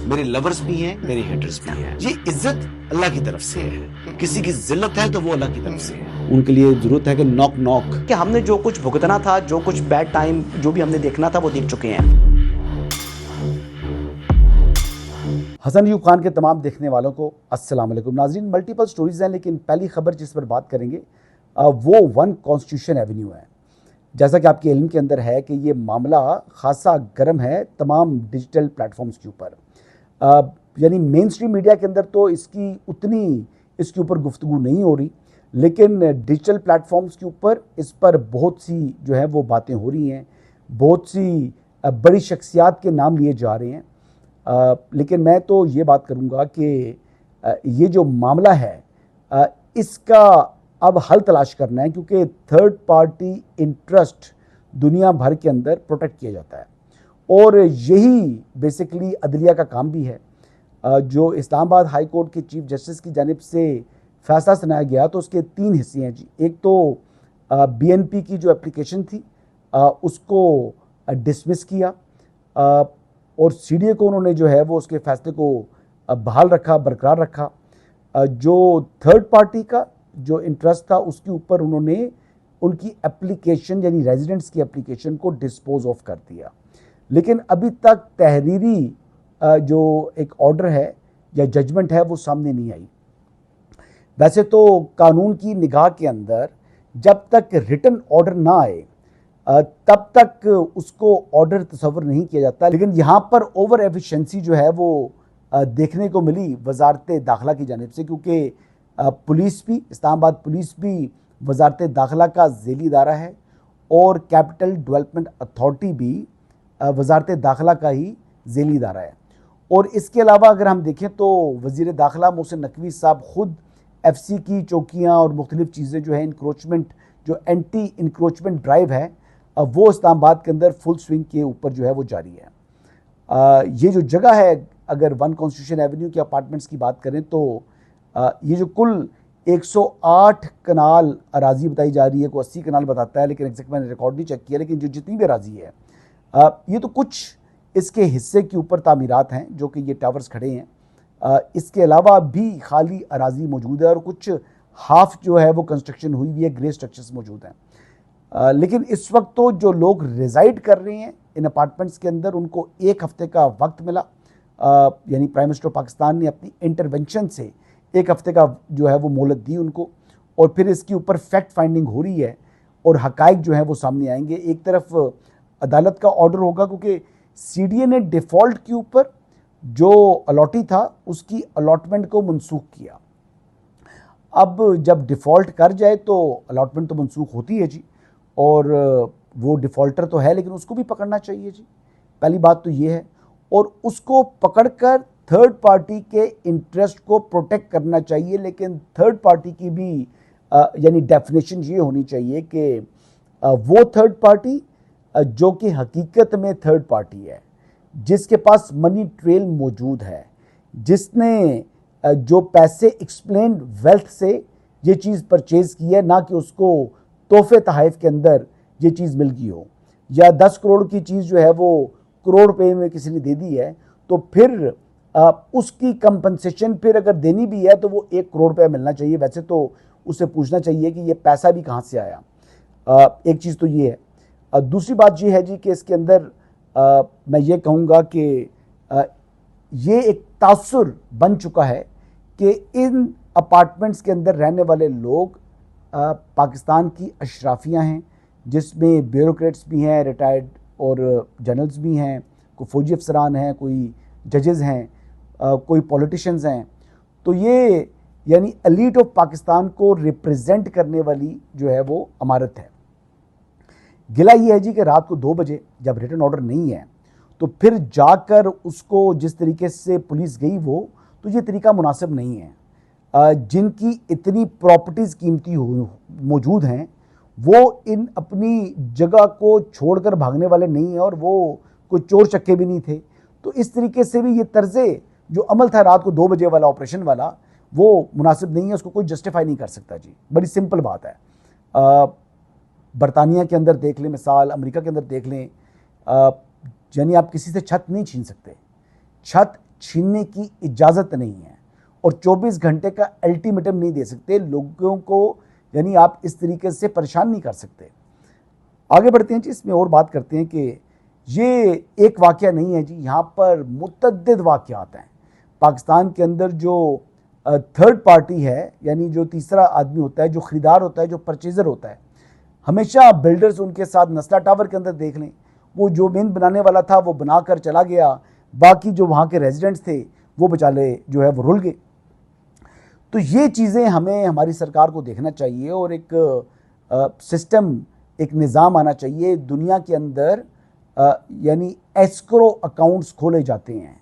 मेरे लवर्स भी हैं, मेरे हेटर्स भी हैं। ये इज्जत अल्लाह की तरफ से है, किसी की जिल्लत है तो वो अल्लाह की तरफ से है। उनके लिए जरूरत है कि नॉक नॉक कि हमने जो कुछ भुगतना था, जो कुछ बैड टाइम जो भी हमने देखना था वो देख चुके हैं। हसन अयूब खान के तमाम देखने वालों को अस्सलाम वालेकुम। नाज़रीन, मल्टीपल स्टोरीज हैं, लेकिन पहली खबर जिस पर बात करेंगे वो वन कॉन्स्टिट्यूशन एवेन्यू है। जैसा कि आपके इल्म के अंदर है कि ये मामला खासा गर्म है तमाम डिजिटल प्लेटफॉर्म्स के ऊपर। यानी मेन स्ट्रीम मीडिया के अंदर तो इसके ऊपर गुफ्तगू नहीं हो रही, लेकिन डिजिटल प्लेटफॉर्म्स के ऊपर इस पर बहुत सी जो है वो बातें हो रही हैं, बहुत सी बड़ी शख्सियात के नाम लिए जा रहे हैं। लेकिन मैं तो ये बात करूँगा कि ये जो मामला है इसका अब हल तलाश करना है, क्योंकि थर्ड पार्टी इंटरेस्ट दुनिया भर के अंदर प्रोटेक्ट किया जाता है और यही बेसिकली अदलिया का काम भी है। जो इस्लामाबाद हाई कोर्ट के चीफ जस्टिस की जानिब से फैसला सुनाया गया तो उसके 3 हिस्से हैं जी। एक तो बीएनपी की जो एप्लीकेशन थी उसको डिसमिस किया और सीडीए को उन्होंने जो है वो उसके फैसले को बहाल रखा, बरकरार रखा। जो थर्ड पार्टी का जो इंटरेस्ट था उसके ऊपर उन्होंने उनकी एप्लीकेशन यानी रेजिडेंट्स की एप्लीकेशन को डिस्पोज ऑफ कर दिया। लेकिन अभी तक तहरीरी जो एक ऑर्डर है या जजमेंट है वो सामने नहीं आई। वैसे तो कानून की निगाह के अंदर जब तक रिटन ऑर्डर ना आए तब तक उसको ऑर्डर तस्वर नहीं किया जाता, लेकिन यहाँ पर ओवर एफिशिएंसी जो है वो देखने को मिली वजारत दाखिला की जानिब से, क्योंकि पुलिस भी, इस्लामाबाद पुलिस भी वजारत दाखिला का ज़ेली इदारा है और कैपिटल डेवलपमेंट अथॉरिटी भी वजारत दाखिला का ही ज़ेली इदारा है। और इसके अलावा अगर हम देखें तो वज़ीर दाखिला मोहसिन नकवी साहब ख़ुद FC की चौकियाँ और मुख्तलिफ़ चीज़ें जो है इंक्रोचमेंट, जो एंटी इंक्रोचमेंट ड्राइव है वो इस्लामाबाद के अंदर फुल स्विंग के ऊपर जो है वो जारी है। ये जो जगह है, अगर वन कॉन्स्टिट्यूशन एवेन्यू के अपार्टमेंट्स की बात करें तो ये जो कुल 108 कनाल अराजी बताई जा रही है, कोई 80 कनाल बताता है, लेकिन एग्जैक्ट मैंने रिकॉर्ड नहीं चेक किया, लेकिन जो जितनी भी अराजी है ये तो कुछ इसके हिस्से के ऊपर तामीरात हैं जो कि ये टावर्स खड़े हैं। इसके अलावा भी खाली अराजी मौजूद है और कुछ हाफ जो है वो कंस्ट्रक्शन हुई हुई है, ग्रे स्ट्रक्चर्स मौजूद हैं। लेकिन इस वक्त तो जो लोग रिजाइड कर रहे हैं इन अपार्टमेंट्स के अंदर उनको 1 हफ्ते का वक्त मिला। यानी प्राइम मिनिस्टर पाकिस्तान ने अपनी इंटरवेंशन से 1 हफ्ते का जो है वो मोहलत दी उनको, और फिर इसके ऊपर फैक्ट फाइंडिंग हो रही है और हकाइक जो है वो सामने आएंगे। एक तरफ अदालत का ऑर्डर होगा, क्योंकि सीडीए ने डिफ़ॉल्ट के ऊपर जो अलॉटी था उसकी अलॉटमेंट को मनसूख किया। अब जब डिफ़ॉल्ट कर जाए तो अलॉटमेंट तो मनसूख होती है जी, और वो डिफ़ॉल्टर तो है लेकिन उसको भी पकड़ना चाहिए जी, पहली बात तो ये है। और उसको पकड़कर थर्ड पार्टी के इंटरेस्ट को प्रोटेक्ट करना चाहिए, लेकिन थर्ड पार्टी की भी यानी डेफिनेशन ये होनी चाहिए कि वो थर्ड पार्टी जो कि हकीकत में थर्ड पार्टी है, जिसके पास मनी ट्रेल मौजूद है, जिसने जो पैसे एक्सप्लेन्ड वेल्थ से ये चीज़ परचेज़ की है, ना कि उसको तोहफे तहफ़ के अंदर ये चीज़ मिल गई हो, या 10 करोड़ की चीज़ जो है वो करोड़ रुपए में किसी ने दे दी है, तो फिर उसकी कंपनसेशन फिर अगर देनी भी है तो वो 1 करोड़ रुपया मिलना चाहिए। वैसे तो उसे पूछना चाहिए कि ये पैसा भी कहाँ से आया। एक चीज़ तो ये है। दूसरी बात ये है जी कि इसके अंदर मैं ये कहूँगा कि ये एक तासुर बन चुका है कि इन अपार्टमेंट्स के अंदर रहने वाले लोग पाकिस्तान की अशराफियाँ हैं, जिसमें ब्यूरोक्रेट्स भी हैं, रिटायर्ड और जनरल्स भी हैं, कोई फौजी अफसरान हैं, कोई जजेज़ हैं, कोई पॉलिटिशियंस हैं। तो ये यानी एलीट ऑफ पाकिस्तान को रिप्रेजेंट करने वाली जो है वो इमारत है। गिला ये है जी कि रात को 2 बजे जब रिटन ऑर्डर नहीं है तो फिर जाकर उसको जिस तरीके से पुलिस गई वो, तो ये तरीका मुनासिब नहीं है। जिनकी इतनी प्रॉपर्टीज़ कीमती मौजूद हैं वो इन अपनी जगह को छोड़कर भागने वाले नहीं हैं, और वो कोई चोर चक्के भी नहीं थे। तो इस तरीके से भी ये तर्ज़े जो अमल था रात को 2 बजे वाला, ऑपरेशन वाला, वो मुनासिब नहीं है, उसको कोई जस्टिफाई नहीं कर सकता जी। बड़ी सिंपल बात है। बरतानिया के अंदर देख लें मिसाल, अमेरिका के अंदर देख लें, यानी आप किसी से छत नहीं छीन सकते। छत छीनने की इजाज़त नहीं है और 24 घंटे का अल्टीमेटम नहीं दे सकते लोगों को, यानी आप इस तरीके से परेशान नहीं कर सकते। आगे बढ़ते हैं जी, इसमें और बात करते हैं कि ये एक वाक़या नहीं है जी, यहाँ पर मुतअद्दिद वाक़यात हैं। पाकिस्तान के अंदर जो थर्ड पार्टी है, यानी जो तीसरा आदमी होता है, जो ख़रीदार होता है, जो परचेज़र होता है, हमेशा बिल्डर्स उनके साथ नस्ला टावर के अंदर देख लें, वो जो मेन बनाने वाला था वो बना कर चला गया, बाकी जो वहाँ के रेजिडेंट्स थे वो बेचारे जो है वो रुल गए। तो ये चीज़ें हमें हमारी सरकार को देखना चाहिए और एक सिस्टम, एक निज़ाम आना चाहिए। दुनिया के अंदर यानी एस्क्रो अकाउंट्स खोले जाते हैं।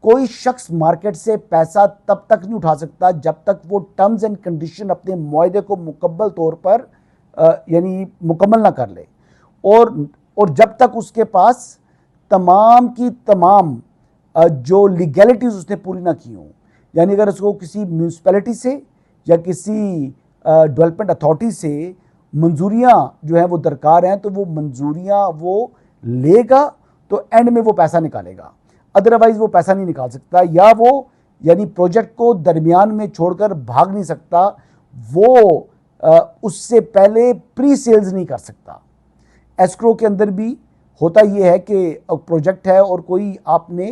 कोई शख्स मार्केट से पैसा तब तक नहीं उठा सकता जब तक वो टर्म्स एंड कंडीशन अपने मुआहदे को मुकम्मल तौर पर यानी मुकम्मल ना कर ले और जब तक उसके पास तमाम की तमाम जो लीगैलिटीज़ उसने पूरी ना की हों। यानी अगर उसको किसी म्यूनसिपैलिटी से या किसी डेवलपमेंट अथॉरिटी से मंजूरियाँ जो हैं वो दरकार हैं, तो वो मंजूरियाँ वो लेगा तो एंड में वो पैसा निकालेगा, अदरवाइज़ वो पैसा नहीं निकाल सकता, या वो यानी प्रोजेक्ट को दरमियान में छोड़कर भाग नहीं सकता, वो उससे पहले प्री सेल्स नहीं कर सकता। एस्क्रो के अंदर भी होता ये है कि प्रोजेक्ट है और कोई आपने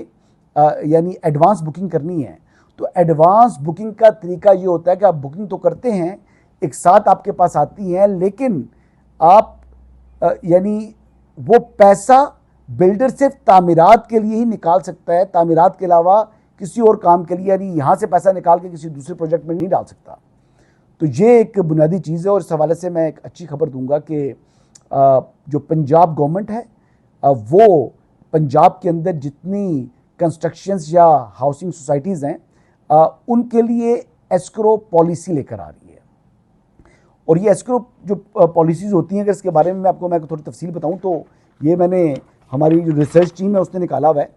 यानी एडवांस बुकिंग करनी है, तो एडवांस बुकिंग का तरीका ये होता है कि आप बुकिंग तो करते हैं, एक साथ आपके पास आती है, लेकिन आप यानी वो पैसा बिल्डर सिर्फ तामीरात के लिए ही निकाल सकता है, तामीरात के अलावा किसी और काम के लिए यानी यहाँ से पैसा निकाल के किसी दूसरे प्रोजेक्ट में नहीं डाल सकता। तो ये एक बुनियादी चीज़ है और इस हवाले से मैं एक अच्छी खबर दूंगा कि जो पंजाब गवर्नमेंट है वो पंजाब के अंदर जितनी कंस्ट्रक्शंस या हाउसिंग सोसाइटीज़ हैं उनके लिए एस्क्रो पॉलिसी लेकर आ रही है। और ये एस्क्रो जो पॉलिसीज़ होती हैं, अगर इसके बारे में मैं थोड़ी तफसील बताऊं तो ये मैंने हमारी जो रिसर्च टीम है उसने निकाला हुआ है।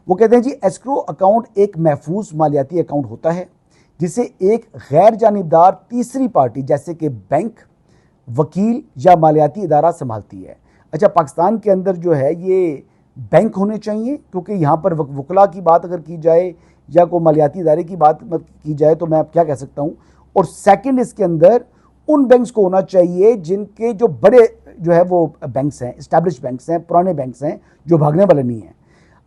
वो कहते हैं जी, एस्क्रो अकाउंट एक महफूज मालियाती अकाउंट होता है जिसे एक गैर जानिबदार तीसरी पार्टी जैसे कि बैंक, वकील या मालियाती इदारा संभालती है। अच्छा, पाकिस्तान के अंदर जो है ये बैंक होने चाहिए, क्योंकि यहाँ पर वकला की बात अगर की जाए या कोई मालियाती इदारे की बात की जाए तो मैं अब क्या कह सकता हूँ। और सेकंड, इसके अंदर उन बैंक्स को होना चाहिए जिनके जो बड़े जो है वो बैंक्स हैं, इस्टेब्लिश बैंक्स हैं, पुराने बैंक्स हैं जो भागने वाले नहीं हैं,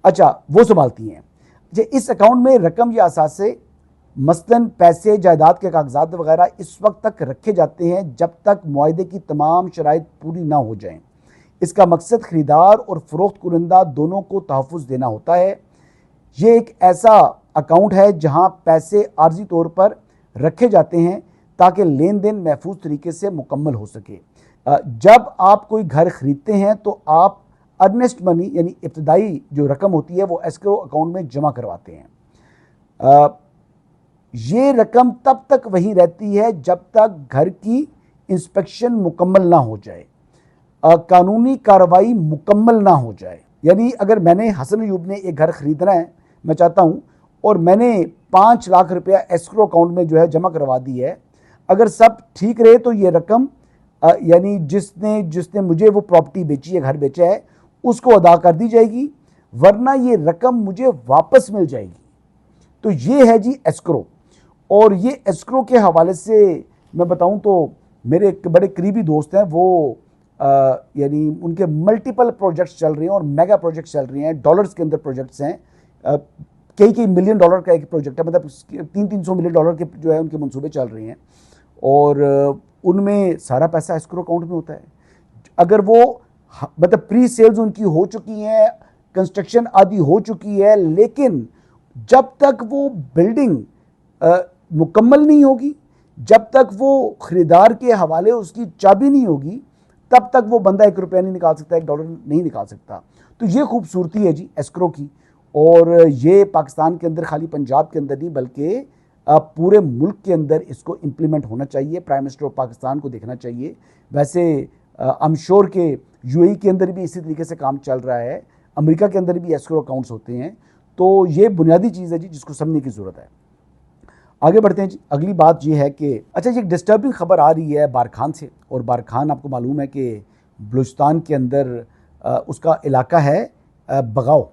अच्छा वो संभालती हैं। अच्छा, इस अकाउंट में रकम या असासे मसलन पैसे, जायदाद के कागजात वगैरह इस वक्त तक रखे जाते हैं जब तक मुआहदे की तमाम शराइत पूरी ना हो जाएं। इसका मकसद ख़रीदार और फ़रोख्त कुनंदा दोनों को तहफ़्फ़ुज़ देना होता है। ये एक ऐसा अकाउंट है जहां पैसे आर्जी तौर पर रखे जाते हैं ताकि लेन देन महफूज तरीके से मुकम्मल हो सके। जब आप कोई घर ख़रीदते हैं तो आप अर्नेस्ट मनी यानी इब्तदाई जो रकम होती है वो एस्क्रो अकाउंट में जमा करवाते हैं। ये रकम तब तक वहीं रहती है जब तक घर की इंस्पेक्शन मुकम्मल ना हो जाए, कानूनी कार्रवाई मुकम्मल ना हो जाए। यानी अगर मैंने, हसन अयूब ने एक घर ख़रीदना है, मैं चाहता हूँ, और मैंने 5 लाख रुपया एस्क्रो अकाउंट में जो है जमा करवा दी है, अगर सब ठीक रहे तो ये रकम यानी जिसने मुझे वो प्रॉपर्टी बेची है, घर बेचा है, उसको अदा कर दी जाएगी, वरना ये रकम मुझे वापस मिल जाएगी। तो ये है जी एस्क्रो। और ये एस्क्रो के हवाले से मैं बताऊं तो मेरे एक बड़े करीबी दोस्त हैं, वो यानी उनके मल्टीपल प्रोजेक्ट्स चल रहे हैं और मेगा प्रोजेक्ट्स चल रहे हैं, डॉलर्स के अंदर प्रोजेक्ट्स हैं, कई मिलियन डॉलर का एक प्रोजेक्ट है, मतलब 300 मिलियन डॉलर के जो है उनके मंसूबे चल रहे हैं और उनमें सारा पैसा एस्क्रो अकाउंट में होता है। अगर वो मतलब प्री सेल्स उनकी हो चुकी हैं, कंस्ट्रक्शन आदि हो चुकी है, लेकिन जब तक वो बिल्डिंग मुकम्मल नहीं होगी, जब तक वो ख़रीदार के हवाले उसकी चाबी नहीं होगी, तब तक वो बंदा 1 रुपया नहीं निकाल सकता, 1 डॉलर नहीं निकाल सकता। तो ये खूबसूरती है जी एस्क्रो की, और ये पाकिस्तान के अंदर, खाली पंजाब के अंदर नहीं बल्कि पूरे मुल्क के अंदर इसको इम्प्लीमेंट होना चाहिए। प्राइम मिनिस्टर ऑफ पाकिस्तान को देखना चाहिए। वैसे आई एम श्योर के यूएई के अंदर भी इसी तरीके से काम चल रहा है, अमेरिका के अंदर भी एस्क्रो अकाउंट्स होते हैं। तो ये बुनियादी चीज़ है जी जिसको समझने की ज़रूरत है। आगे बढ़ते हैं जी। अगली बात ये है कि अच्छा, ये एक डिस्टर्बिंग खबर आ रही है बारखान से, और बारखान आपको मालूम है कि बलूचिस्तान के अंदर उसका इलाका है बगाओ।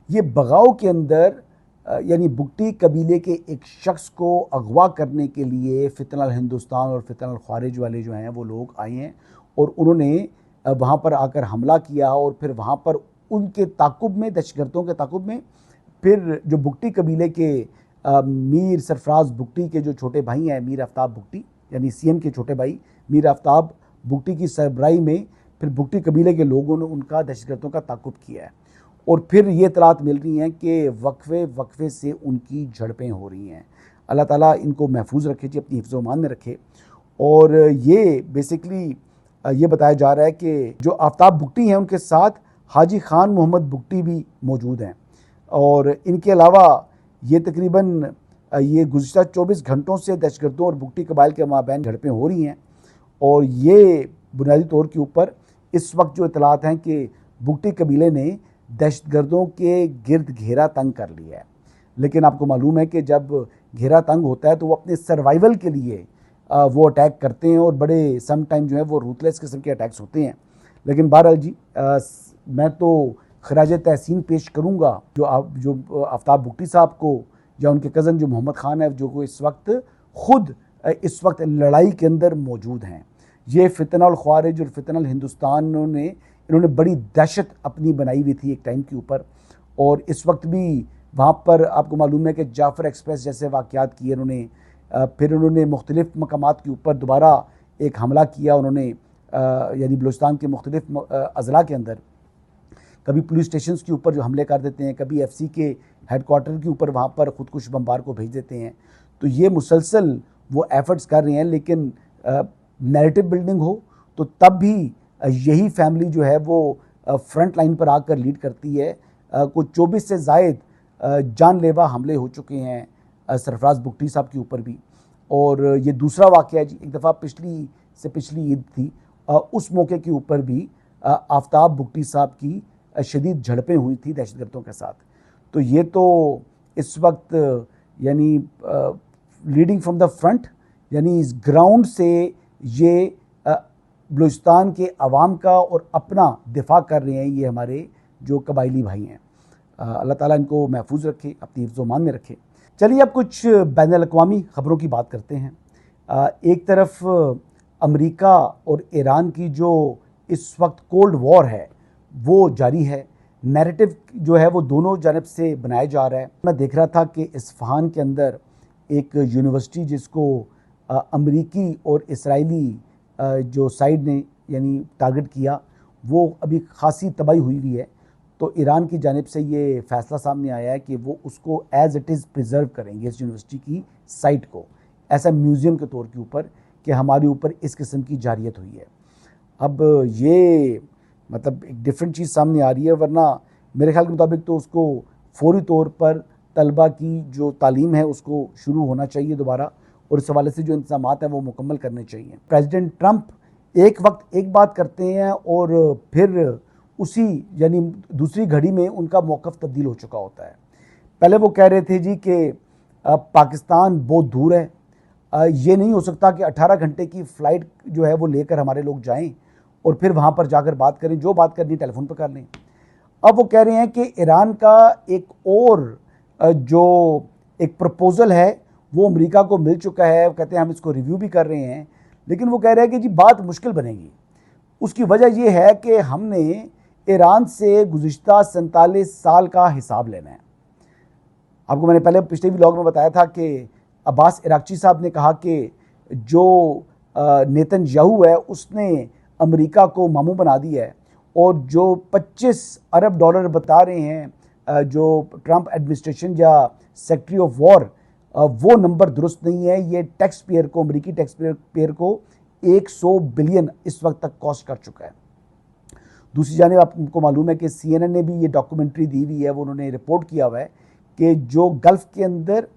ये बगाओ के अंदर यानी बुगटी कबीले के एक शख्स को अगवा करने के लिए फितनल हिंदुस्तान और फितनल ख्वारिज वाले जो हैं वो लोग आए हैं और उन्होंने वहाँ पर आकर हमला किया और फिर वहाँ पर उनके ताकुब में, दहशतगर्दों के ताकुब में, फिर जो बुगटी कबीले के मीर सरफराज बुगटी के जो छोटे भाई हैं, मीर आफ्ताब बुगटी यानी सीएम के छोटे भाई मीर आफ्ताब बुगटी की सरबराही में फिर बुगटी कबीले के लोगों ने उनका दहशतगर्दों का ताकुब किया है और फिर ये इतलात मिल रही हैं कि वक्फे से उनकी झड़पें हो रही हैं। अल्लाह ताला इनको महफूज रखे जी, अपनी हिफ्ज़ मान में रखे। और ये बेसिकली ये बताया जा रहा है कि जो आफ्ताब बुगटी हैं उनके साथ हाजी खान मोहम्मद बुगटी भी मौजूद हैं और इनके अलावा ये तकरीबन ये गुज़िश्ता 24 घंटों से दहशतगर्दों और बुगटी कबाइल के माबैन झड़पें हो रही हैं और ये बुनियादी तौर के ऊपर इस वक्त जो इतलात हैं कि बुगटी कबीले ने दहशतगर्दों के गिर्द घेरा तंग कर लिया है। लेकिन आपको मालूम है कि जब घेरा तंग होता है तो वो अपने सर्वाइवल के लिए वो अटैक करते हैं और बड़े सम टाइम जो है वो रूथलेस किस्म के अटैक्स होते हैं। लेकिन बहरहाल जी मैं तो खराज तहसीन पेश करूँगा जो आफ्ताब बुगटी साहब को या उनके कज़न जो मोहम्मद ख़ान है, जो इस वक्त लड़ाई के अंदर मौजूद हैं। ये फितनल ख्वारिज और फितनल हिंदुस्तान इन्होंने बड़ी दहशत अपनी बनाई हुई थी एक टाइम के ऊपर और इस वक्त भी वहाँ पर आपको मालूम है कि जाफ़र एक्सप्रेस जैसे वाक़यात किए इन्होंने। फिर उन्होंने मुख्तलिफ़ मकामात के ऊपर दोबारा एक हमला किया उन्होंने, यानी बलूचिस्तान के मुख्तलिफ़ अज़ला के अंदर कभी पुलिस स्टेशन के ऊपर जो हमले कर देते हैं, कभी FC के हेडक्वार्टर के ऊपर वहाँ पर ख़ुदकुश बमबार को भेज देते हैं। तो ये मुसलसल वो एफ़र्ट्स कर रहे हैं। लेकिन नैरेटिव बिल्डिंग हो तो तब भी यही फैमिली जो है वो फ्रंट लाइन पर आकर लीड करती है। कुछ 24 से ज़ायद जानलेवा हमले हो चुके हैं सरफराज बुगटी साहब के ऊपर भी और ये दूसरा वाक़या जी। एक दफ़ा पिछली ईद थी, उस मौके के ऊपर भी आफ्ताब बुगटी साहब की शदीद झड़पें हुई थी दहशतगर्दों के साथ। तो ये तो इस वक्त यानी लीडिंग फ्रॉम द फ्रंट, यानी इस ग्राउंड से ये बलूचिस्तान के अवाम का और अपना दिफा कर रहे हैं ये हमारे जो कबायली भाई हैं। अल्लाह ताला इनको महफूज रखे, अपनी हिफ्ज़-ओ-मान में रखे। चलिए अब कुछ बैनुल-अक़वामी ख़बरों की बात करते हैं। एक तरफ अमेरिका और ईरान की जो इस वक्त कोल्ड वॉर है वो जारी है। नैरेटिव जो है वो दोनों जानब से बनाया जा रहा है। मैं देख रहा था कि इस्फ़हान के अंदर एक यूनिवर्सिटी जिसको अमेरिकी और इसराइली जो साइड ने यानी टारगेट किया, वो अभी खासी तबाही हुई हुई है। तो ईरान की जानिब से ये फ़ैसला सामने आया है कि वो उसको एज़ इट इज़ प्रिजर्व करेंगे इस यूनिवर्सिटी की साइट को, ऐसा म्यूज़ियम के तौर के ऊपर कि हमारे ऊपर इस किस्म की जारियत हुई है। अब ये मतलब एक डिफरेंट चीज़ सामने आ रही है, वरना मेरे ख्याल के मुताबिक तो उसको फौरी तौर पर तलबा की जो तालीम है उसको शुरू होना चाहिए दोबारा और इस हवाले से जो इंतज़ामात हैं वो मुकम्मल करने चाहिए। प्रेसिडेंट ट्रंप एक वक्त एक बात करते हैं और फिर उसी यानी दूसरी घड़ी में उनका मौक़िफ़ तब्दील हो चुका होता है। पहले वो कह रहे थे जी कि पाकिस्तान बहुत दूर है, ये नहीं हो सकता कि 18 घंटे की फ़्लाइट जो है वो लेकर हमारे लोग जाएं और फिर वहाँ पर जाकर बात करें, जो बात करनी टेलीफोन पर कर लें। अब वो कह रहे हैं कि ईरान का एक और जो एक प्रपोज़ल है वो अमेरिका को मिल चुका है। कहते हैं हम इसको रिव्यू भी कर रहे हैं, लेकिन वो कह रहे हैं कि जी बात मुश्किल बनेगी। उसकी वजह ये है कि हमने ईरान से गुज़िश्ता 47 साल का हिसाब लेना है। आपको मैंने पहले पिछले व्लॉग में बताया था कि अब्बास इराक़ची साहब ने कहा कि जो नेतन्याहू है उसने अमेरिका को मामू बना दिया है और जो 25 अरब डॉलर बता रहे हैं जो ट्रंप एडमिनिस्ट्रेशन या सेक्रेटरी ऑफ वॉर, वो नंबर दुरुस्त नहीं है। ये टैक्स पेयर को, अमेरिकी टैक्स पेयर को 100 बिलियन इस वक्त तक कॉस्ट कर चुका है। दूसरी जानिब आपको मालूम है कि CNN ने भी ये डॉक्यूमेंट्री दी हुई है, वो उन्होंने रिपोर्ट किया हुआ है कि जो गल्फ़ के अंदर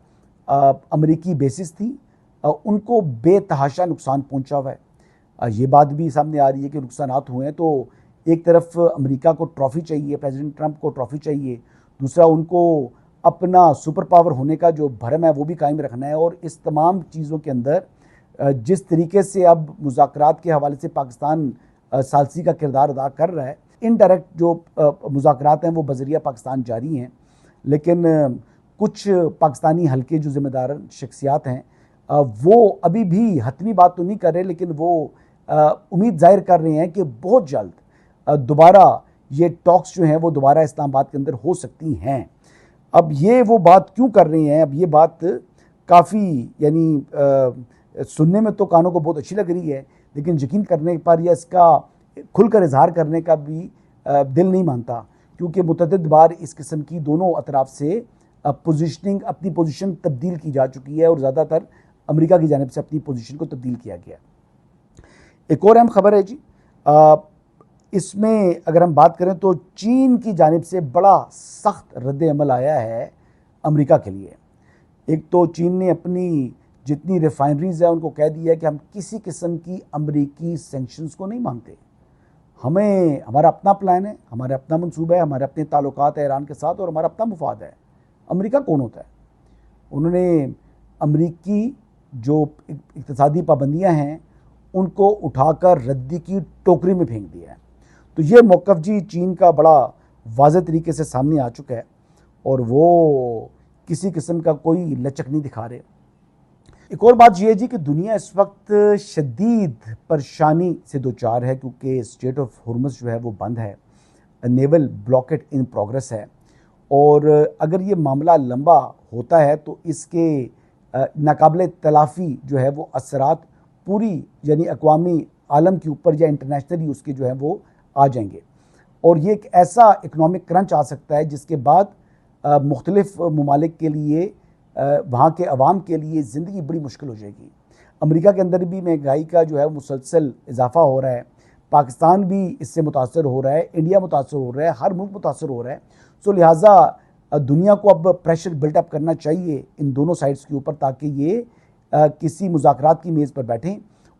अमेरिकी बेसिस थी उनको बेतहाशा नुकसान पहुंचा हुआ है। ये बात भी सामने आ रही है कि नुकसानात हुए हैं। तो एक तरफ अमेरिका को ट्रॉफ़ी चाहिए, प्रेसिडेंट ट्रंप को ट्रॉफ़ी चाहिए, दूसरा उनको अपना सुपर पावर होने का जो भरम है वो भी कायम रखना है। और इस तमाम चीज़ों के अंदर जिस तरीके से अब मुज़ाकरात के हवाले से पाकिस्तान सालसी का किरदार अदा कर रहा है, इनडायरेक्ट जो मुज़ाकरात हैं वो बज़रिया पाकिस्तान जारी हैं, लेकिन कुछ पाकिस्तानी हल्के जो ज़िम्मेदार शख्सियात हैं वो अभी भी हतमी बात तो नहीं कर रहे, लेकिन वो उम्मीद जाहिर कर रहे हैं कि बहुत जल्द दोबारा ये टॉक्स जो हैं वो दोबारा इस्लामाबाद के अंदर हो सकती हैं। अब ये वो बात क्यों कर रहे हैं, अब ये बात काफ़ी यानी सुनने में तो कानों को बहुत अच्छी लग रही है, लेकिन यकीन करने पर या इसका खुलकर इजहार करने का भी दिल नहीं मानता, क्योंकि मुतअद्दिद बार इस किस्म की दोनों अतराफ से पोजीशनिंग अपनी पोजीशन तब्दील की जा चुकी है और ज़्यादातर अमेरिका की जानिब से अपनी पोजीशन को तब्दील किया गया। एक और अहम खबर है जी, इसमें अगर हम बात करें तो चीन की जानिब से बड़ा सख्त रद्द-ए-अमल आया है अमेरिका के लिए। एक तो चीन ने अपनी जितनी रिफाइनरीज है उनको कह दिया है कि हम किसी किस्म की अमेरिकी सैंक्शंस को नहीं मानते, हमें हमारा अपना प्लान है, हमारा अपना मंसूबा है, हमारे अपने ताल्लुकात है ईरान के साथ और हमारा अपना मुफाद है। अमेरिका कौन होता है? उन्होंने अमेरिकी जो इक़्तिसादी पाबंदियां हैं उनको उठाकर रद्दी की टोकरी में फेंक दिया है। तो ये मौक़िफ़ जी चीन का बड़ा वाज़ेह तरीके से सामने आ चुका है और वो किसी किस्म का कोई लचक नहीं दिखा रहे। एक और बात यह है जी कि दुनिया इस वक्त शदीद परेशानी से दो चार है, क्योंकि स्ट्रेट ऑफ हॉर्मुज़ जो है वो बंद है, नेवल ब्लॉकेट इन प्रोग्रेस है, और अगर ये मामला लंबा होता है तो इसके नाकाबिले तलाफ़ी जो है वो असरात पूरी यानी अक़वामी आलम के ऊपर या इंटरनेशनली उसके जो है वो आ जाएंगे, और ये एक ऐसा इकनॉमिक क्रंच आ सकता है जिसके बाद मुख्तलिफ ममालिक के लिए वहाँ के अवाम के लिए ज़िंदगी बड़ी मुश्किल हो जाएगी। अमेरिका के अंदर भी महंगाई का जो है मुसलसल इजाफा हो रहा है, पाकिस्तान भी इससे मुतासर हो रहा है, इंडिया मुतासर हो रहा है, हर मुल्क मुतासर हो रहा है। सो लिहाजा दुनिया को अब प्रेशर बिल्डअप करना चाहिए इन दोनों साइड्स के ऊपर, ताकि ये किसी मुज़ाकरात की मेज़ पर बैठें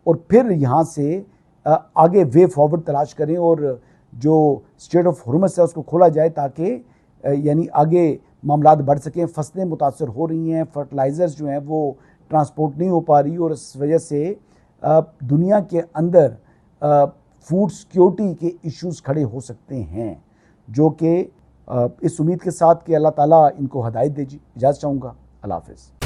और फिर यहाँ से आगे वे फॉरवर्ड तलाश करें और जो स्ट्रेट ऑफ हॉर्मुज़ है उसको खोला जाए, ताकि यानी आगे मामलात बढ़ सकें। फसलें मुतासर हो रही हैं, फर्टिलाइज़र्स जो हैं वो ट्रांसपोर्ट नहीं हो पा रही, और इस वजह से दुनिया के अंदर फूड सिक्योरिटी के इश्यूज़ खड़े हो सकते हैं, जो कि इस उम्मीद के साथ कि अल्लाह ताला इनको हदायत दे। जी इजाज़त चाहूँगा। अल्लाह हाफ़िज़।